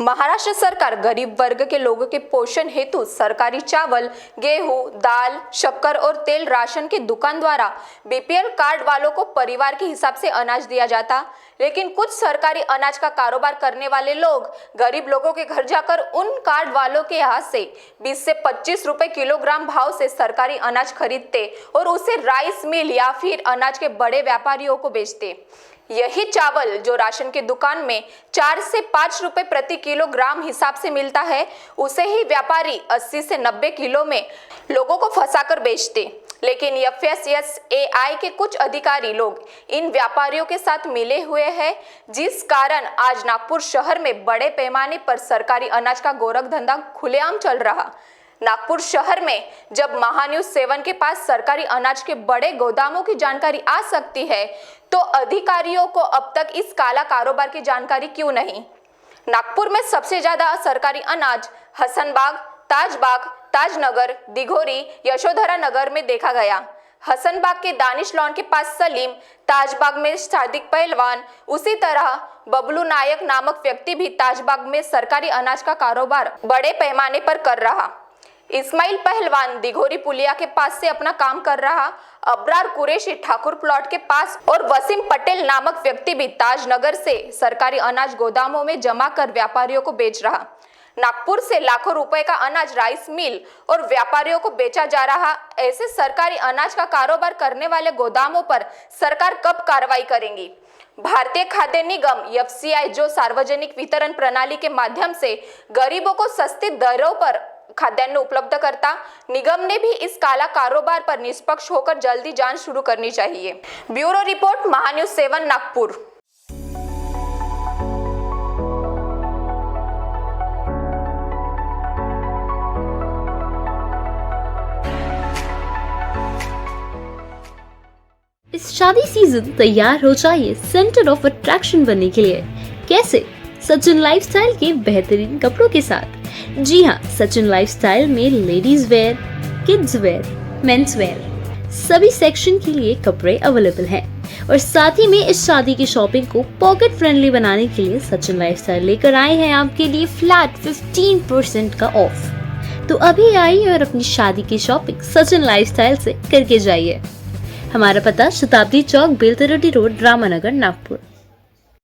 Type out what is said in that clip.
महाराष्ट्र सरकार गरीब वर्ग के लोगों के पोषण हेतु सरकारी चावल, गेहूं, दाल, शक्कर और तेल राशन की दुकान द्वारा बीपीएल कार्ड वालों को परिवार के हिसाब से अनाज दिया जाता, लेकिन कुछ सरकारी अनाज का कारोबार करने वाले लोग गरीब लोगों के घर जाकर उन कार्ड वालों के यहाँ से 20 से 25 रुपए किलोग्राम भाव से सरकारी अनाज खरीदते और उसे राइस मिल या फिर अनाज के बड़े व्यापारियों को बेचते। यही चावल जो राशन की दुकान में 4 से 5 रुपए प्रति किलोग्राम हिसाब से मिलता है, उसे ही व्यापारी 80 से 90 किलो में लोगों को फंसाकर बेचते। लेकिन FSSAI के कुछ अधिकारी लोग इन व्यापारियों के साथ मिले हुए हैं, जिस कारण आज नागपुर शहर में बड़े पैमाने पर सरकारी अनाज का गोरख धंधा खुलेआम चल रहा। नागपुर शहर में जब महान्यूज 7 के पास सरकारी अनाज के बड़े गोदामों की जानकारी आ सकती है, तो अधिकारियों को अब तक इस काला कारोबार की जानकारी क्यों नहीं? नागपुर में सबसे ज्यादा सरकारी अनाज हसनबाग, ताजबाग, ताजनगर, दिघोरी, यशोधरा नगर में देखा गया। हसनबाग के दानिश लॉन के पास सलीम, ताजबाग में सादिक पहलवान, उसी तरह बबलू नायक नामक व्यक्ति भी ताजबाग में सरकारी अनाज का कारोबार बड़े पैमाने पर कर रहा। इस्माइल पहलवान दिघोरी पुलिया के पास से अपना काम कर रहा। अबरार कुरैशी ठाकुर प्लॉट के पास और वसीम पटेल नामक व्यक्ति भी ताजनगर से सरकारी अनाज गोदामों में जमा कर व्यापारियों को बेच रहा। नागपुर से लाखों रुपए का अनाज राइस मिल और व्यापारियों को बेचा जा रहा। ऐसे सरकारी अनाज का कारोबार करने वाले गोदामों पर सरकार कब कार्रवाई करेंगी? भारतीय खाद्य निगम FCI जो सार्वजनिक वितरण प्रणाली के माध्यम से गरीबों को सस्ती दरों पर खाद्यान्न उपलब्ध करता, निगम ने भी इस काला कारोबार पर निष्पक्ष होकर जल्दी जांच शुरू करनी चाहिए। Bureau report, Mahanews 7 Nagpur. इस शादी सीजन तैयार हो जाइए सेंटर ऑफ अट्रैक्शन बनने के लिए। कैसे? सचिन लाइफस्टाइल के बेहतरीन कपड़ों के साथ। जी हाँ, सचिन लाइफस्टाइल में ladies wear, kids where, men's wear सभी सेक्शन के लिए कपड़े अवेलेबल हैं। और साथ ही में इस शादी की शॉपिंग को पॉकेट फ्रेंडली बनाने के लिए सचिन लाइफस्टाइल लेकर आए हैं आपके लिए फ्लैट 15% का ऑफ। तो अभी आइए और अपनी शादी की शॉपिंग सचिन लाइफस्टाइल से करके जाइए। हमारा पता शताब्दी चौक, बेलतरोटी रोड, रामानगर, नागपुर।